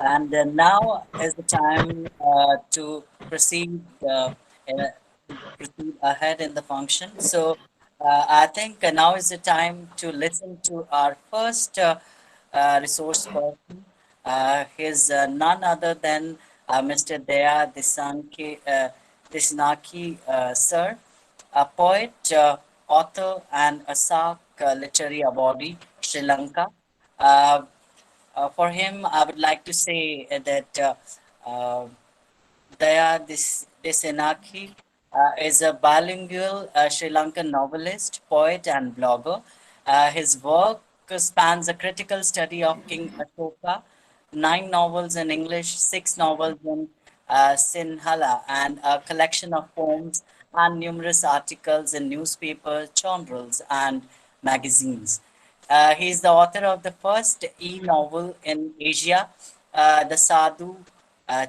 And now is the time to proceed ahead in the function. So I think now is the time to listen to our first resource person. He's none other than Mr. Daya Disnaki, sir, a poet, author, and a SARC literary awardee, Sri Lanka. Uh, for him, I would like to say that uh, Desenaki is a bilingual Sri Lankan novelist, poet, and blogger. His work spans a critical study of King Ashoka, 9 novels in English, 6 novels in Sinhala, and a collection of poems and numerous articles in newspapers, journals, and magazines. He is the author of the first e-novel in Asia, The Sadhu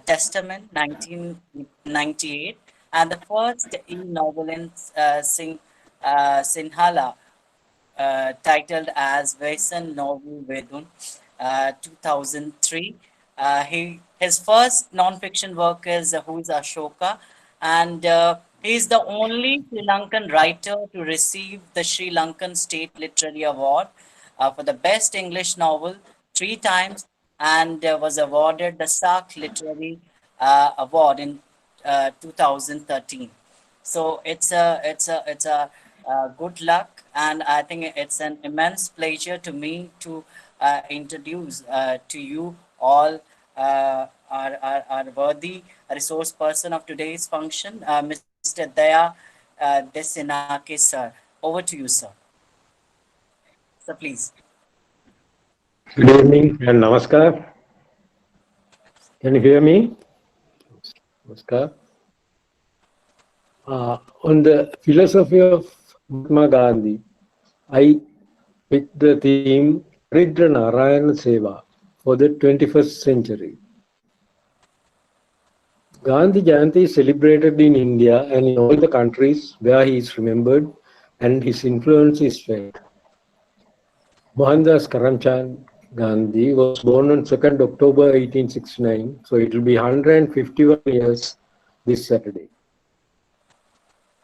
Testament, 1998, and the first e-novel in Sinhala, titled as Vaisan Novel Vedun, 2003. His first non-fiction work is Who is Ashoka, and he is the only Sri Lankan writer to receive the Sri Lankan State Literary Award for the best English novel 3 times, and was awarded the SARC Literary Award in 2013. So it's a good luck, and I think it's an immense pleasure to me to introduce to you all our worthy resource person of today's function, Mr. Daya Desinake, sir. Over to you, sir. So please. Good evening and namaskar. Can you hear me? Namaskar. On the philosophy of Mahatma Gandhi, I picked the theme Daridra Narayana Seva for the 21st century. Gandhi Jayanti is celebrated in India and in all the countries where he is remembered and his influence is felt. Mohandas Karamchand Gandhi was born on 2nd October 1869, so it will be 151 years this Saturday.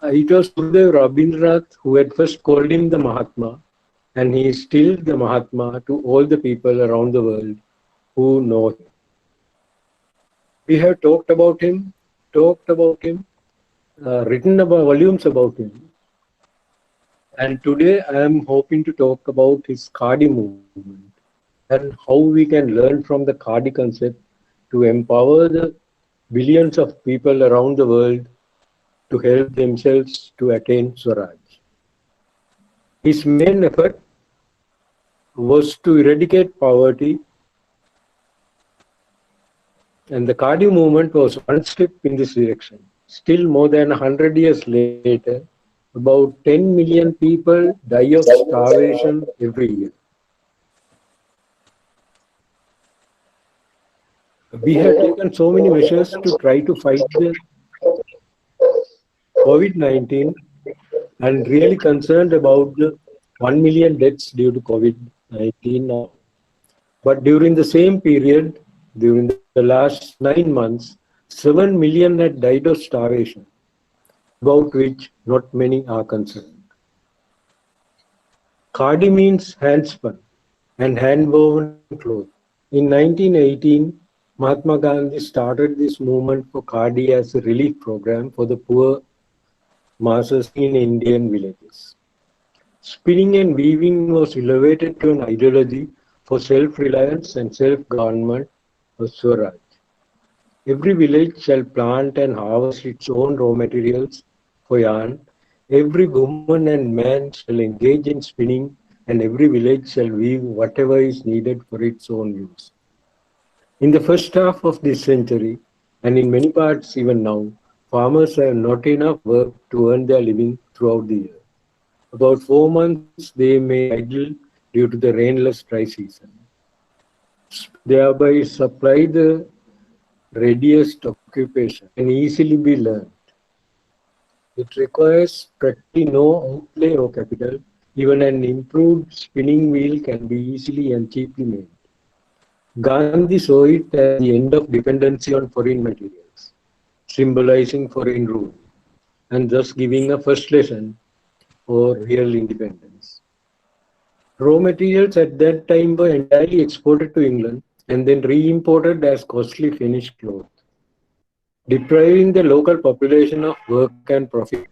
It was Gurudev Rabindranath who had first called him the Mahatma, and he is still the Mahatma to all the people around the world who know him. We have written about volumes about him, and today I am hoping to talk about his Khadi movement and how we can learn from the Khadi concept to empower the billions of people around the world to help themselves to attain Swaraj. His main effort was to eradicate poverty, and the Khadi movement was one step in this direction. Still, more than 100 years later, about 10 million people die of starvation every year. We have taken so many measures to try to fight the COVID-19 and really concerned about the 1 million deaths due to COVID-19 now. But during the same period, during the last 9 months, 7 million had died of starvation, about which not many are concerned. Khadi means handspun and hand-woven cloth. In 1918, Mahatma Gandhi started this movement for Khadi as a relief program for the poor masses in Indian villages. Spinning and weaving was elevated to an ideology for self-reliance and self-government of Swaraj. Every village shall plant and harvest its own raw materials for yarn. Every woman and man shall engage in spinning, and every village shall weave whatever is needed for its own use. In the first half of this century, and in many parts even now, farmers have not enough work to earn their living throughout the year. About 4 months they may idle due to the rainless dry season, thereby supply the readiest occupation can easily be learned. It requires practically no outlay of capital. Even an improved spinning wheel can be easily and cheaply made. Gandhi saw it as the end of dependency on foreign materials, symbolizing foreign rule, and thus giving a first lesson for real independence. Raw materials at that time were entirely exported to England and then re-imported as costly finished cloth, depriving the local population of work and profit.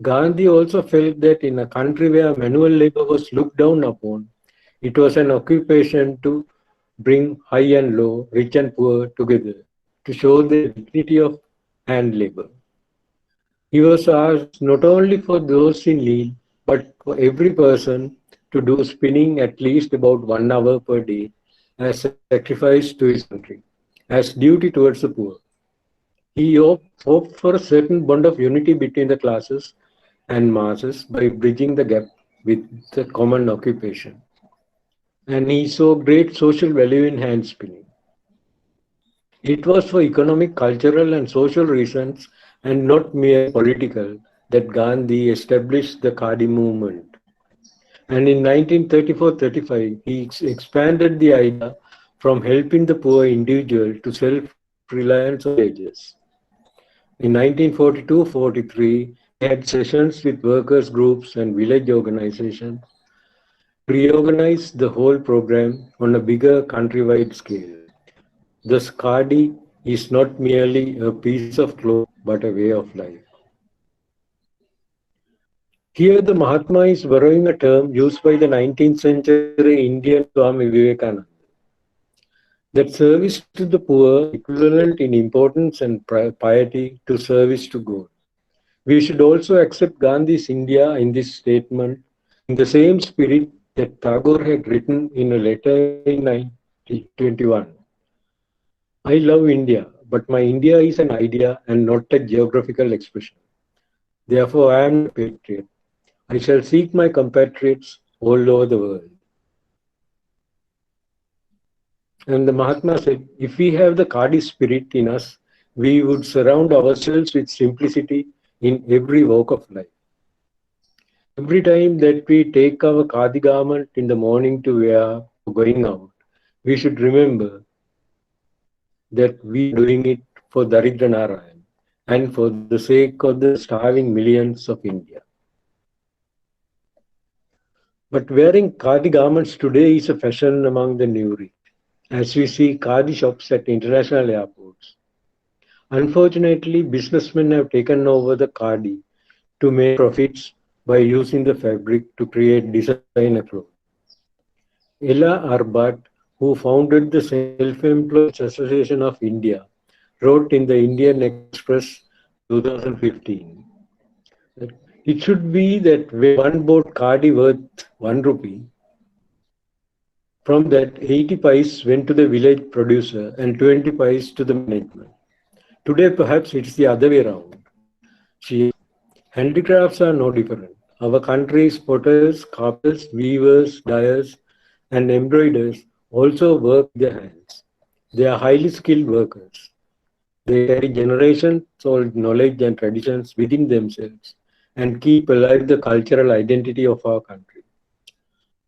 Gandhi also felt that in a country where manual labor was looked down upon, it was an occupation to bring high and low, rich and poor together to show the dignity of hand labor. He was asked not only for those in need, but for every person to do spinning at least about 1 hour per day as sacrifice to his country, as duty towards the poor. He hoped for a certain bond of unity between the classes and masses by bridging the gap with the common occupation. And he saw great social value in hand spinning. It was for economic, cultural, and social reasons, and not mere political, that Gandhi established the Khadi movement. And in 1934-35, he expanded the idea from helping the poor individual to self-reliance on villages. In 1942-43, he had sessions with workers' groups and village organizations to reorganize the whole program on a bigger countrywide scale. Thus, Khadi is not merely a piece of cloth but a way of life. Here, the Mahatma is borrowing a term used by the 19th century Indian Swami Vivekananda, that service to the poor is equivalent in importance and piety to service to God. We should also accept Gandhi's India in this statement in the same spirit that Tagore had written in a letter in 1921. I love India, but my India is an idea and not a geographical expression. Therefore, I am a patriot. I shall seek my compatriots all over the world. And the Mahatma said, if we have the Khadi spirit in us, we would surround ourselves with simplicity in every walk of life. Every time that we take our Khadi garment in the morning to wear for going out, we should remember that we are doing it for Daridra Narayan and for the sake of the starving millions of India. But wearing Khadi garments today is a fashion among the new rich, as we see Khadi shops at international airports. Unfortunately, businessmen have taken over the Khadi to make profits by using the fabric to create designer clothes. Ella Arbat, who founded the Self-Employed Association of India, wrote in the Indian Express 2015 that it should be that when one bought Khadi worth 1 rupee, from that 80 pice went to the village producer and 20 pice to the management. Today, perhaps it's the other way around. She, handicrafts are no different. Our country's potters, carpenters, weavers, dyers, and embroiderers also work with their hands. They are highly skilled workers. They carry generations old knowledge and traditions within themselves and keep alive the cultural identity of our country.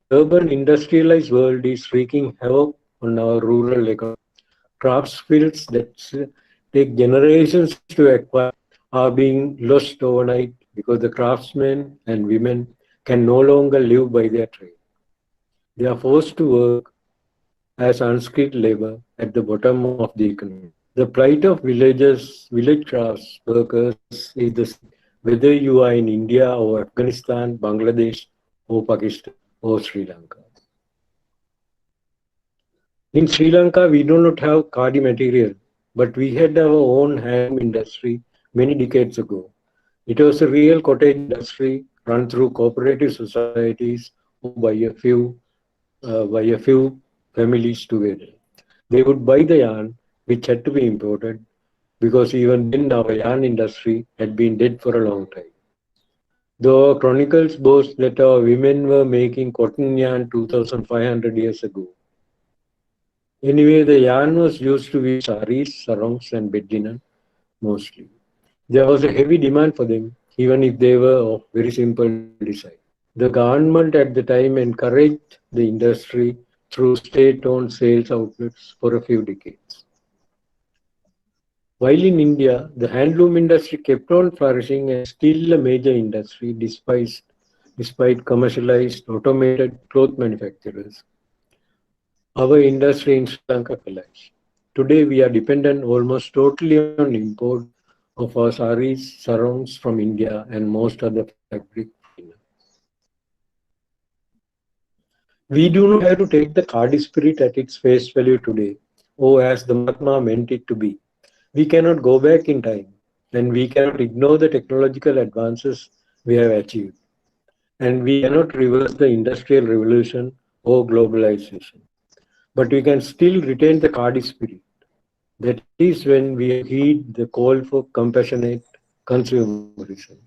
The urban industrialized world is wreaking havoc on our rural economy. Craft skills that take generations to acquire are being lost overnight because the craftsmen and women can no longer live by their trade. They are forced to work as unskilled labor at the bottom of the economy. The plight of village crafts workers is the same, whether you are in India or Afghanistan, Bangladesh or Pakistan or Sri Lanka. In Sri Lanka, we do not have Khadi material, but we had our own handloom industry many decades ago. It was a real cottage industry run through cooperative societies or by a few families together. They would buy the yarn, which had to be imported, because even then our yarn industry had been dead for a long time. Though our chronicles boast that our women were making cotton yarn 2,500 years ago. Anyway, the yarn was used to weave saris, sarongs, and bed linen mostly. There was a heavy demand for them, even if they were of very simple design. The government at the time encouraged the industry through state-owned sales outlets for a few decades. While in India, the handloom industry kept on flourishing and still a major industry despite commercialized automated cloth manufacturers. Our industry in Sri Lanka collapsed. Today, we are dependent almost totally on import of our saris, sarongs from India and most other fabric from China. We do not have to take the Khadi spirit at its face value today, or as the Mahatma meant it to be. We cannot go back in time, and we cannot ignore the technological advances we have achieved, and we cannot reverse the industrial revolution or globalization. But we can still retain the Khadi spirit. That is when we heed the call for compassionate consumerism.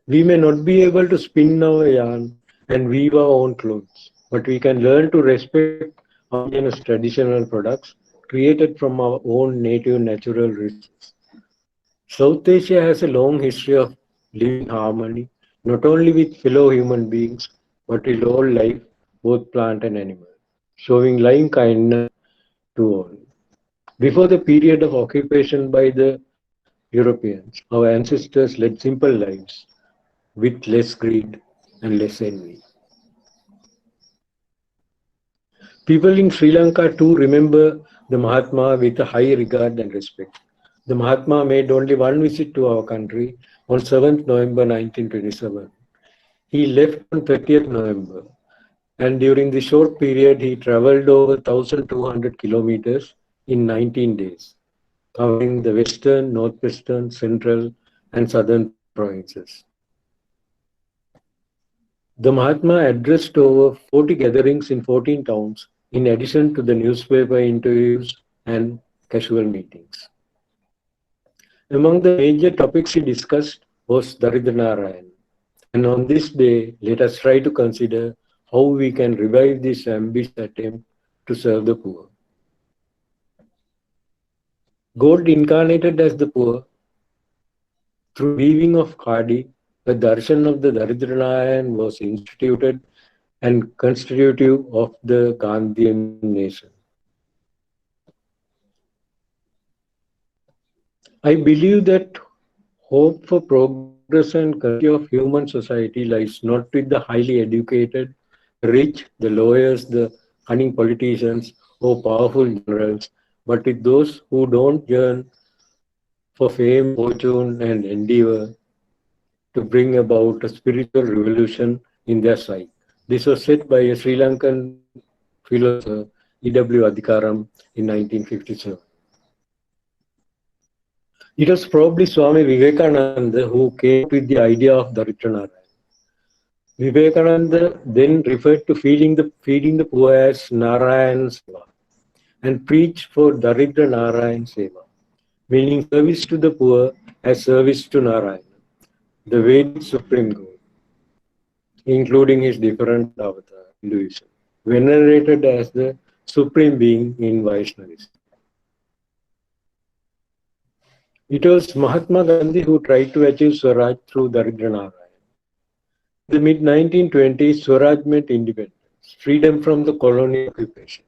We may not be able to spin our yarn and weave our own clothes, but we can learn to respect our indigenous traditional products created from our own native natural resources. South Asia has a long history of living in harmony, not only with fellow human beings, but with all life, both plant and animal, showing loving kindness to all. Before the period of occupation by the Europeans, our ancestors led simple lives with less greed and less envy. People in Sri Lanka too remember the Mahatma with a high regard and respect. The Mahatma made only one visit to our country on 7th November 1927. He left on 30th November, and during the short period, he traveled over 1,200 kilometers in 19 days, covering the western, northwestern, central, and southern provinces. The Mahatma addressed over 40 gatherings in 14 towns, in addition to the newspaper interviews and casual meetings. Among the major topics he discussed was Daridra Narayan. And on this day, let us try to consider how we can revive this ambitious attempt to serve the poor. God incarnated as the poor through weaving of khadi. A darshan of the Daridra Narayan was instituted and constitutive of the Gandhian nation. I believe that hope for progress and continuity of human society lies not with the highly educated, the rich, the lawyers, the cunning politicians, or powerful generals, but with those who don't yearn for fame, fortune, and endeavor to bring about a spiritual revolution in their sight. This was said by a Sri Lankan philosopher, E.W. Adhikaram, in 1957. It was probably Swami Vivekananda who came up with the idea of Daridra Narayan. Vivekananda then referred to feeding the poor as Narayan Seva and preached for Daridra Narayan Seva, meaning service to the poor as service to Narayan, the Vedic supreme god, including his different avatar, Hinduism, venerated as the supreme being in Vaishnavism. It was Mahatma Gandhi who tried to achieve Swaraj through Daridra Narayan. In the mid-1920s, Swaraj meant independence, freedom from the colonial occupation.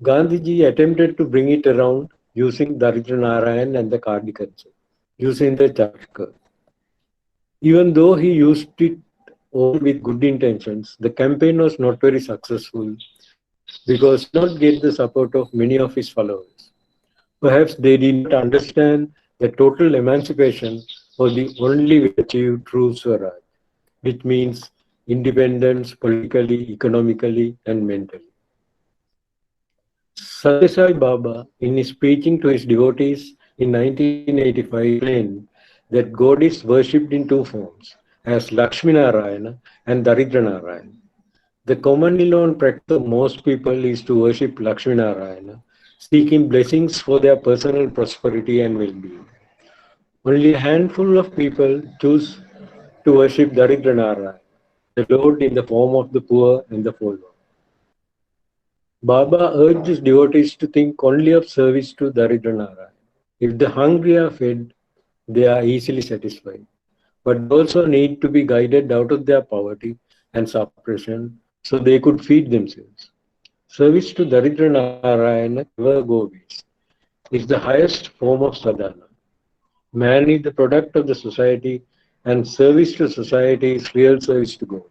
Gandhiji attempted to bring it around using Daridra Narayan and the Khadi concept, using the charkha. Even though he used it all with good intentions, the campaign was not very successful because he did not get the support of many of his followers. Perhaps they did not understand that total emancipation was the only way to achieve true Swaraj, which means independence politically, economically, and mentally. Sathya Sai Baba, in his preaching to his devotees in 1985, explained that God is worshipped in two forms, as Lakshmi Narayana and Daridra Narayana. The commonly known practice of most people is to worship Lakshmi Narayana, seeking blessings for their personal prosperity and well-being. Only a handful of people choose to worship Daridra Narayana, the Lord in the form of the poor and the forlorn. Baba urged his devotees to think only of service to Daridra Narayan. If the hungry are fed, they are easily satisfied. But they also need to be guided out of their poverty and suppression so they could feed themselves. Service to Daridra Narayana can never go waste. It's the highest form of sadhana. Man is the product of the society, and service to society is real service to God.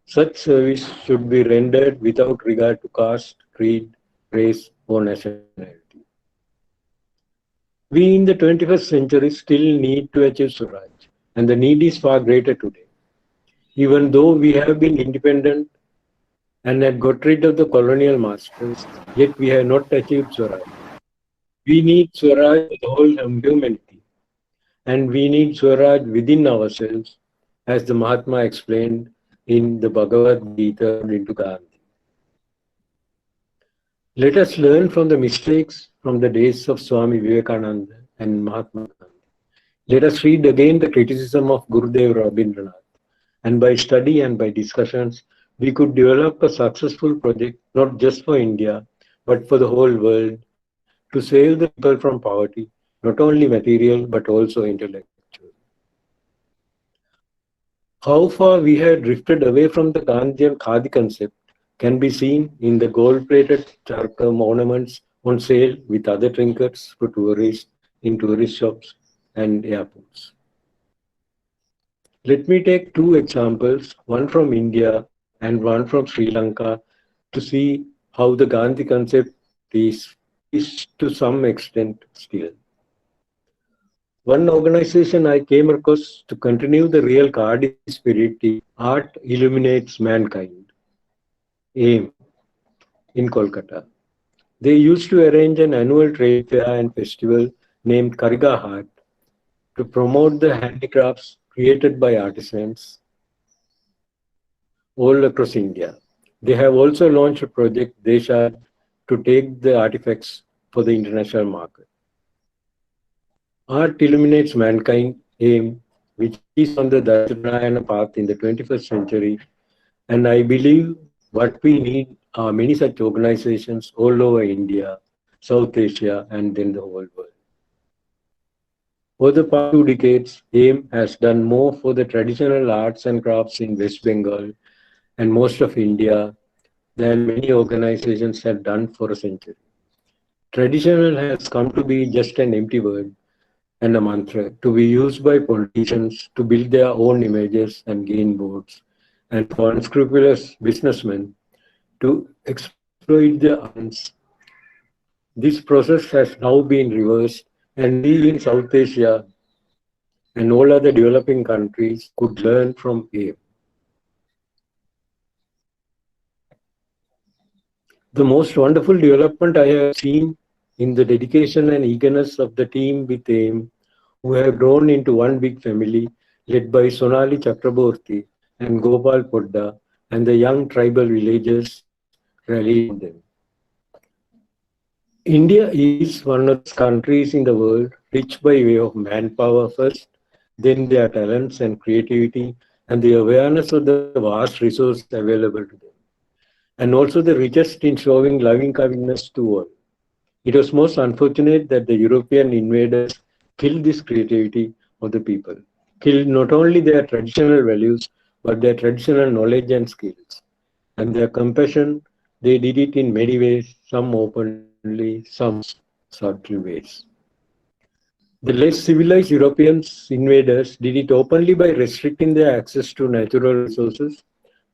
Such service should be rendered without regard to caste, creed, race, or nationality. We in the 21st century still need to achieve Swaraj, and the need is far greater today. Even though we have been independent and had got rid of the colonial masters, yet we have not achieved Swaraj. We need Swaraj for the whole humanity, and we need Swaraj within ourselves, as the Mahatma explained in the Bhagavad Gita into Gandhi. Let us learn from the mistakes from the days of Swami Vivekananda and Mahatma Gandhi. Let us read again the criticism of Gurudev Rabindranath, and by study and by discussions, we could develop a successful project not just for India, but for the whole world to save the people from poverty, not only material but also intellectual. How far we have drifted away from the Gandhian Khadi concept can be seen in the gold-plated charcoal ornaments on sale with other trinkets for tourists in tourist shops and airports. Let me take two examples, one from India and one from Sri Lanka, to see how the Gandhi concept is to some extent still. One organization I came across to continue the real Khadi spirit is Art Illuminates Mankind, AIM, in Kolkata. They used to arrange an annual trade fair and festival named Kariga Haat to promote the handicrafts created by artisans all across India. They have also launched a project, Deshad, to take the artifacts for the international market. Art Illuminates Mankind aim, which is on the Darshanayana path in the 21st century, and I believe what we need are many such organizations all over India, South Asia, and then the whole world. For the past 2 decades, AIM has done more for the traditional arts and crafts in West Bengal and most of India than many organizations have done for a century. Traditional has come to be just an empty word and a mantra to be used by politicians to build their own images and gain votes, and for unscrupulous businessmen to exploit their earnings. This process has now been reversed, and we in South Asia and all other developing countries could learn from AIM. The most wonderful development I have seen in the dedication and eagerness of the team with AIM, who have grown into one big family led by Sonali Chakraborty and Gopal Podda, and the young tribal villagers rallied around them. India is one of those countries in the world rich by way of manpower first, then their talents and creativity, and the awareness of the vast resources available to them, and also the richest in showing loving kindness to all. It was most unfortunate that the European invaders killed this creativity of the people, killed not only their traditional values, but their traditional knowledge and skills. And their compassion, they did it in many ways, some openly, some subtle ways. The less civilized Europeans invaders did it openly by restricting their access to natural resources,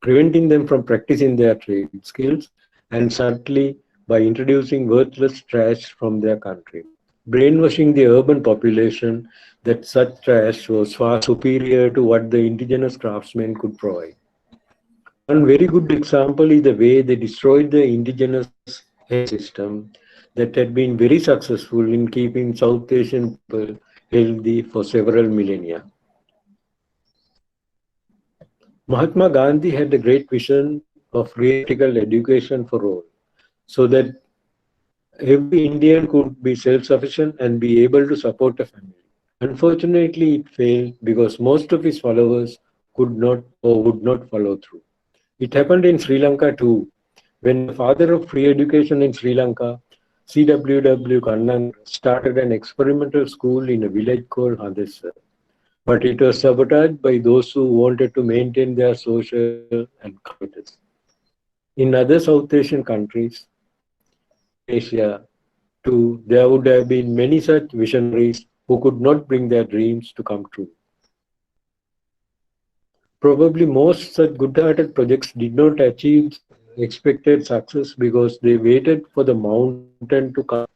preventing them from practicing their trade skills, and subtly by introducing worthless trash from their country, brainwashing the urban population that such trash was far superior to what the indigenous craftsmen could provide. One very good example is the way they destroyed the indigenous health system that had been very successful in keeping South Asian people healthy for several millennia. Mahatma Gandhi had a great vision of free and practical education for all, so that every Indian could be self-sufficient and be able to support a family. Unfortunately, it failed because most of his followers could not or would not follow through. It happened in Sri Lanka too, when the father of free education in Sri Lanka, C.W.W. Kannan, started an experimental school in a village called Hadessa. But it was sabotaged by those who wanted to maintain their social and status. In other South Asian countries, in Asia too, there would have been many such visionaries who could not bring their dreams to come true. Probably most such good-hearted projects did not achieve expected success because they waited for the mountain to come.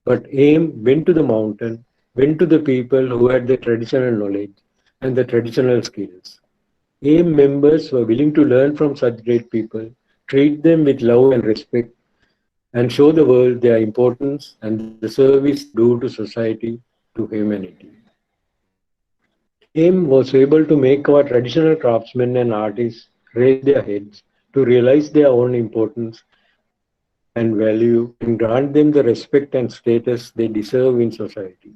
But AIM went to the mountain, went to the people who had the traditional knowledge and the traditional skills. AIM members were willing to learn from such great people, treat them with love and respect, and show the world their importance and the service they do to society, to humanity. AIM was able to make our traditional craftsmen and artists raise their heads to realize their own importance and value and grant them the respect and status they deserve in society.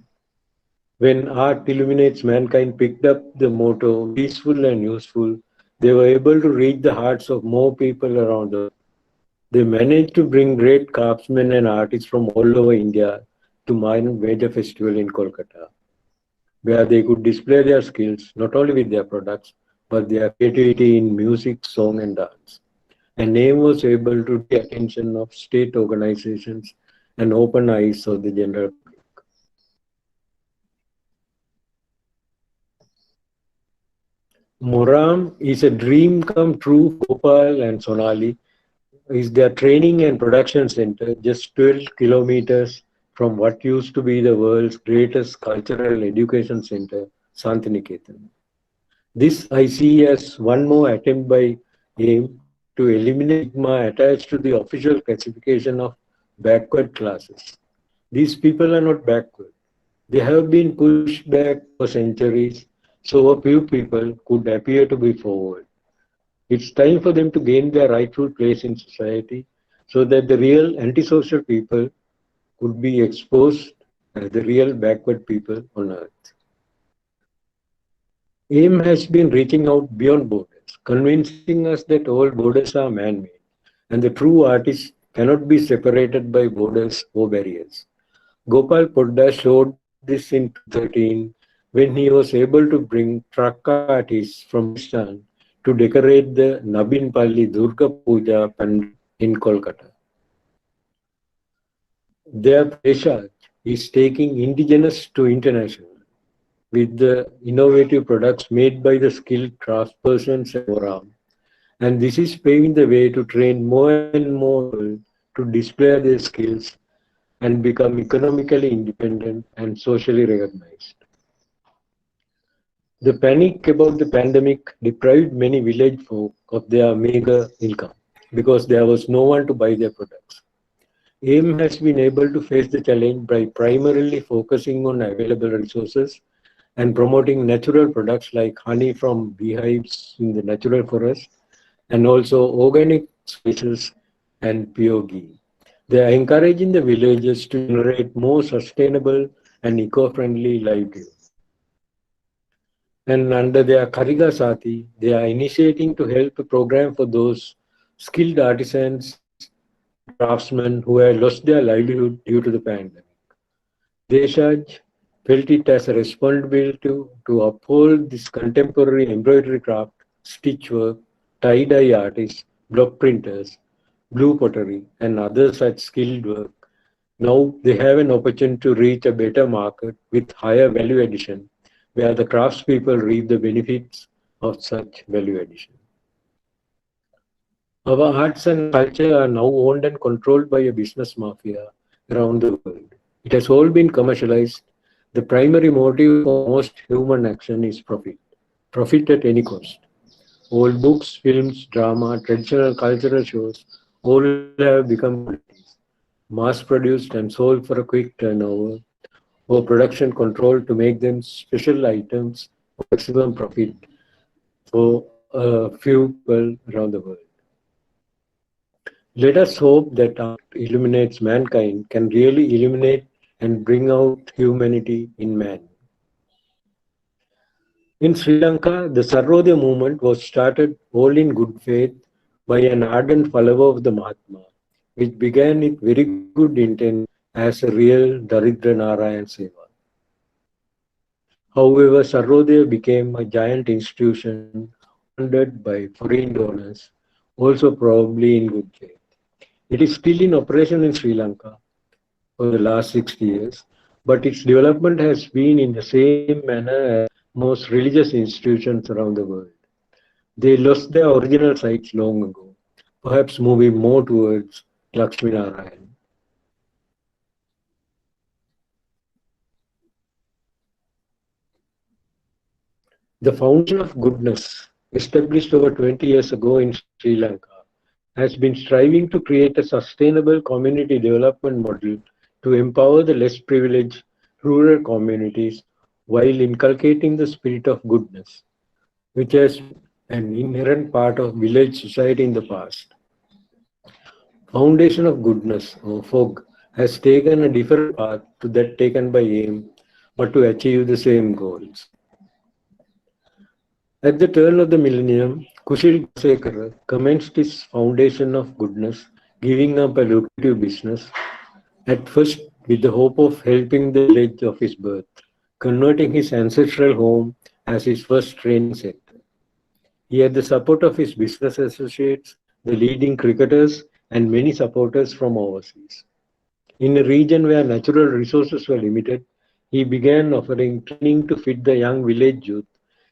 When art illuminates mankind picked up the motto peaceful and useful, they were able to reach the hearts of more people around the world. They managed to bring great craftsmen and artists from all over India to Mayan Veda Festival in Kolkata, where they could display their skills not only with their products but their creativity in music, song, and dance. And NAME was able to the attention of state organizations and open eyes of the general public. Moram is a dream come true for Gopal and Sonali. Is their training and production center just 12 kilometers from what used to be the world's greatest cultural education center, Santiniketan. This I see as one more attempt by AIM to eliminate stigma attached to the official classification of backward classes. These people are not backward. They have been pushed back for centuries, so a few people could appear to be forward. It's time for them to gain their rightful place in society so that the real antisocial people could be exposed as the real backward people on earth. AIM has been reaching out beyond borders, convincing us that all borders are man made and the true artist cannot be separated by borders or barriers. Gopal Podda showed this in 2013 when he was able to bring truck artists from Rajasthan to decorate the Nabinpalli Durga Puja Pandal in Kolkata. Their Preshaj is taking indigenous to international with the innovative products made by the skilled craftspersons at Moram. And this is paving the way to train more and more people to display their skills and become economically independent and socially recognized. The panic about the pandemic deprived many village folk of their meager income because there was no one to buy their products. AIM has been able to face the challenge by primarily focusing on available resources and promoting natural products like honey from beehives in the natural forest and also organic spices and pure ghee. They are encouraging the villagers to generate more sustainable and eco-friendly livelihood. And under their Kariga Sati, they are initiating to help a program for those skilled artisans and craftsmen who have lost their livelihood due to the pandemic. Deshaj felt it as a responsibility to uphold this contemporary embroidery craft, stitch work, tie-dye artists, block printers, blue pottery, and other such skilled work. Now they have an opportunity to reach a better market with higher value addition, where the craftspeople reap the benefits of such value addition. Our arts and culture are now owned and controlled by a business mafia around the world. It has all been commercialized. The primary motive for most human action is profit. Profit at any cost. All books, films, drama, traditional cultural shows all have become commodities, mass produced and sold for a quick turnover, or production controlled to make them special items for maximum profit for a few people around the world. Let us hope that art illuminates mankind can really illuminate and bring out humanity in man. In Sri Lanka, the Sarvodaya movement was started all in good faith by an ardent follower of the Mahatma, which began with very good intent as a real Daridra Narayan Seva. However, Sarvodaya became a giant institution funded by foreign donors also probably in good shape. It is still in operation in Sri Lanka for the last 60 years, but its development has been in the same manner as most religious institutions around the world. They lost their original sites long ago, perhaps moving more towards Lakshmi Narayan. The Foundation of Goodness, established over 20 years ago in Sri Lanka, has been striving to create a sustainable community development model to empower the less privileged rural communities while inculcating the spirit of goodness, which has an inherent part of village society in the past. Foundation of Goodness, or FOG, has taken a different path to that taken by AIM, but to achieve the same goals. At the turn of the millennium, Kushil Gasekar commenced his Foundation of Goodness, giving up a lucrative business, at first with the hope of helping the village of his birth, converting his ancestral home as his first training center. He had the support of his business associates, the leading cricketers, and many supporters from overseas. In a region where natural resources were limited, he began offering training to fit the young village youth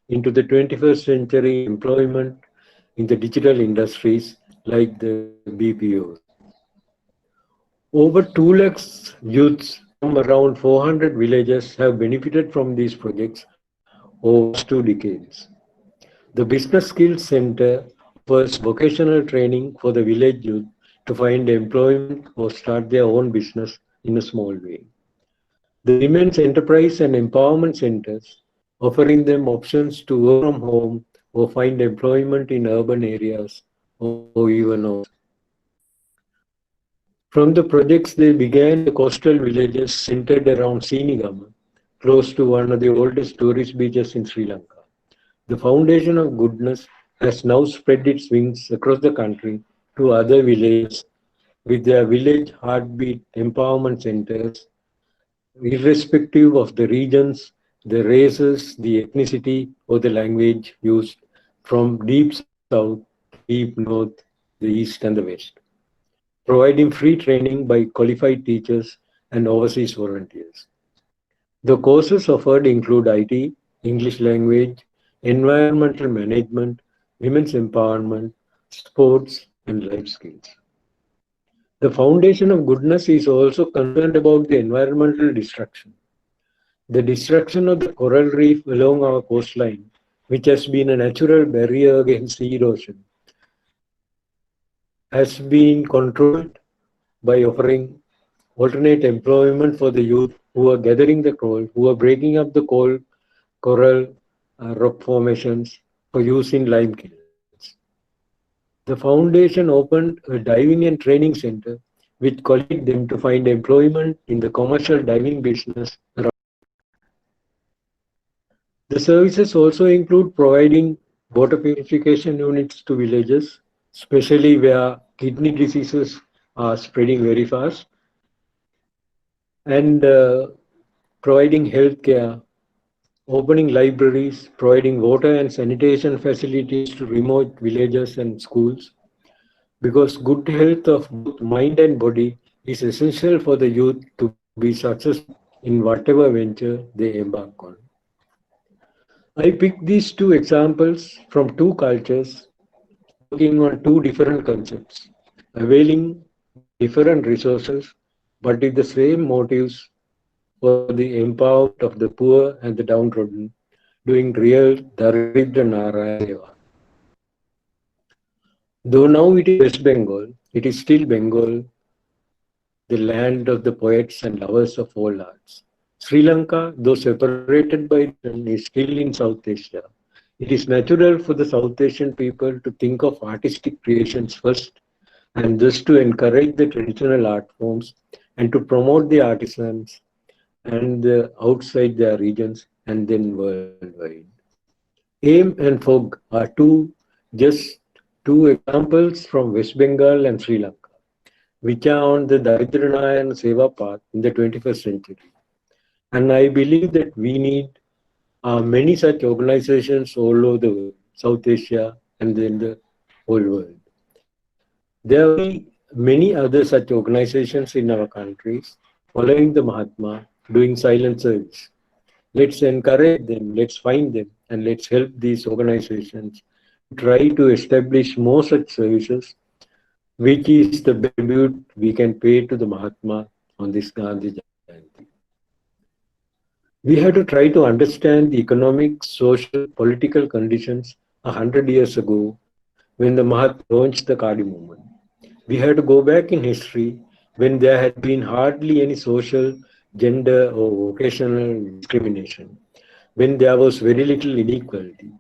into the 21st century employment in the digital industries like the BPOs. Over 2 lakhs youths from around 400 villages have benefited from these projects over the last 2 decades. The Business Skills Center offers vocational training for the village youth to find employment or start their own business in a small way. The Women's Enterprise and Empowerment Centers, offering them options to work from home or find employment in urban areas or even overseas. From the projects they began in the coastal villages centered around Sinigama, close to one of the oldest tourist beaches in Sri Lanka. The Foundation of Goodness has now spread its wings across the country to other villages with their village heartbeat empowerment centers, irrespective of the regions, the races, the ethnicity, or the language used, from deep south to deep north, the east, and the west, providing free training by qualified teachers and overseas volunteers. The courses offered include IT, English language, environmental management, women's empowerment, sports, and life skills. The Foundation of Goodness is also concerned about the environmental destruction. The destruction of the coral reef along our coastline, which has been a natural barrier against sea erosion, has been controlled by offering alternate employment for the youth who are gathering the coal, who are breaking up the coral rock formations for use in lime kilns. The foundation opened a diving and training center which colleagued them to find employment in the commercial diving business. The services also include providing water purification units to villages, especially where kidney diseases are spreading very fast, and providing health care, opening libraries, providing water and sanitation facilities to remote villages and schools, because good health of both mind and body is essential for the youth to be successful in whatever venture they embark on. I picked these two examples from two cultures working on two different concepts, availing different resources but with the same motives for the empowerment of the poor and the downtrodden, doing real Daridra Narayana Seva. Though now it is West Bengal, it is still Bengal, the land of the poets and lovers of all arts. Sri Lanka, though separated by region, is still in South Asia. It is natural for the South Asian people to think of artistic creations first and thus to encourage the traditional art forms and to promote the artisans and outside their regions and then worldwide. AIM and FOG are just two examples from West Bengal and Sri Lanka, which are on the Daridranarayan Seva path in the 21st century. And I believe that we need many such organizations all over the world, South Asia and then the whole world. There will be many other such organizations in our countries following the Mahatma, doing silent service. Let's encourage them, let's find them, and let's help these organizations to try to establish more such services, which is the tribute we can pay to the Mahatma on this Gandhi Jayanti. We have to try to understand the economic, social, political conditions 100 years ago when the Mahatma launched the Kadi movement. We have to go back in history when there had been hardly any social, gender, or vocational discrimination, when there was very little inequality.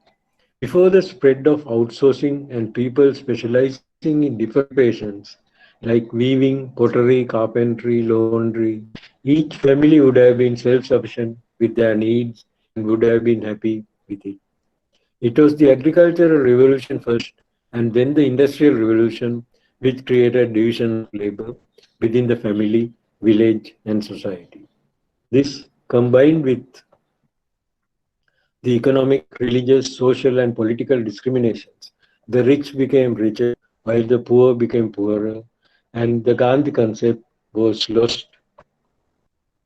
Before the spread of outsourcing and people specializing in different occupations like weaving, pottery, carpentry, laundry, each family would have been self sufficient with their needs and would have been happy with it. It was the agricultural revolution first and then the industrial revolution which created division of labor within the family, village, and society. This combined with the economic, religious, social, and political discriminations. The rich became richer while the poor became poorer, and the Gandhi concept was lost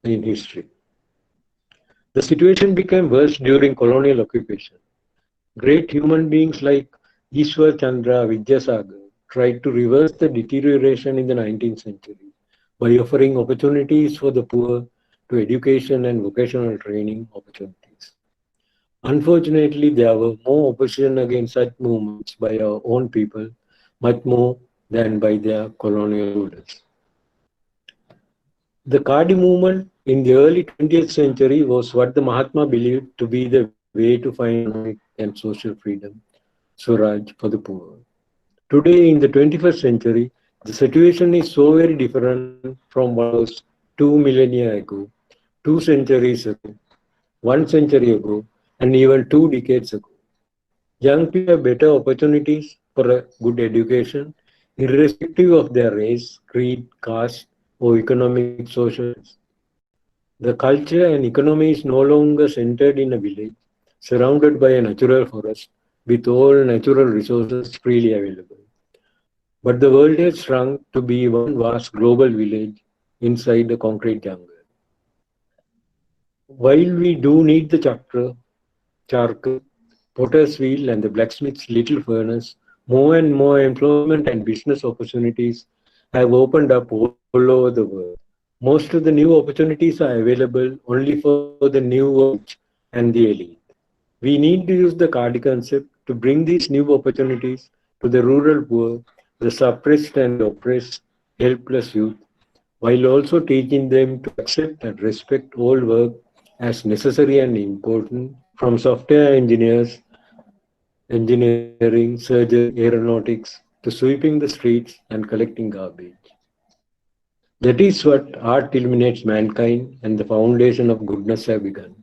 in history. The situation became worse during colonial occupation. Great human beings like Ishwar Chandra Vidyasagar tried to reverse the deterioration in the 19th century by offering opportunities for the poor to education and vocational training opportunities. Unfortunately, there were more opposition against such movements by our own people, much more than by their colonial rulers. The Kadi movement in the early 20th century was what the Mahatma believed to be the way to find economic and social freedom, Swaraj for the poor. Today, in the 21st century, the situation is so very different from what it was 2 millennia ago, 2 centuries ago, 1 century ago, and even 2 decades ago. Young people have better opportunities for a good education, irrespective of their race, creed, caste, or economic social status. The culture and economy is no longer centered in a village, surrounded by a natural forest with all natural resources freely available. But the world has shrunk to be one vast global village inside the concrete jungle. While we do need the charcoal, potter's wheel, and the blacksmith's little furnace, more and more employment and business opportunities have opened up all over the world. Most of the new opportunities are available only for the new or the rich and the elite. We need to use the Kadi concept to bring these new opportunities to the rural poor, the suppressed and the oppressed, helpless youth, while also teaching them to accept and respect all work as necessary and important, from software engineers, engineering, surgery, aeronautics, to sweeping the streets and collecting garbage. That is what art illuminates mankind and the foundation of goodness have begun.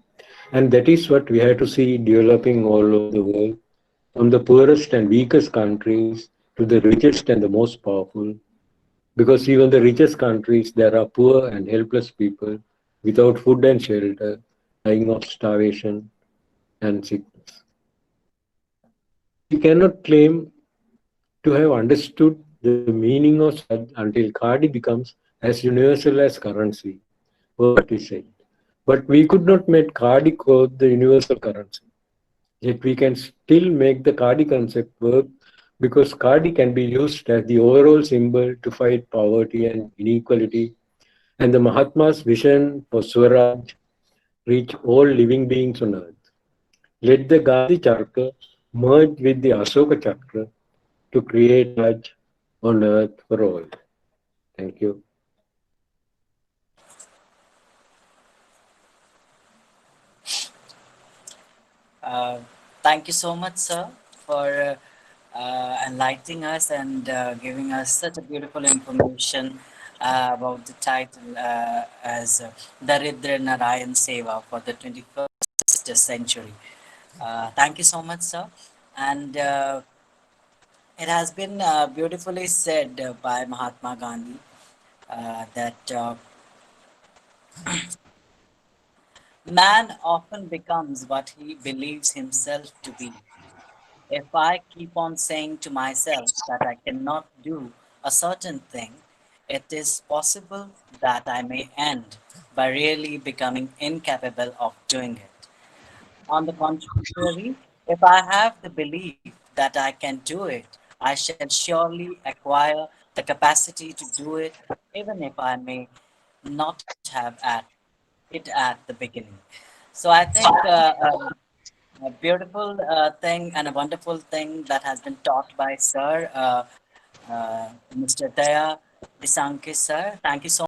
And that is what we have to see developing all over the world, from the poorest and weakest countries to the richest and the most powerful. Because even the richest countries, there are poor and helpless people without food and shelter, dying of starvation and sickness. We cannot claim to have understood the meaning of Swaraj until Khadi becomes as universal as currency, was what he said. But we could not make Khadi code the universal currency. Yet we can still make the Khadi concept work because Khadi can be used as the overall symbol to fight poverty and inequality, and the Mahatma's vision for Swaraj reach all living beings on earth. Let the Gandhi Chakra merge with the Ashoka Chakra to create Raj on earth for all. Thank you. Uh, Thank you so much, sir, for enlightening us and giving us such a beautiful information about the title as Daridra Narayan Seva for the 21st century. Thank you so much, sir. And it has been beautifully said by Mahatma Gandhi that man often becomes what he believes himself to be. If I keep on saying to myself that I cannot do a certain thing, it is possible that I may end by really becoming incapable of doing it. On the contrary, if I have the belief that I can do it, I shall surely acquire the capacity to do it, even if I may not have it at the beginning. So I think a beautiful thing and a wonderful thing that has been taught by Sir, Mr. Daya Disanke, sir. Thank you so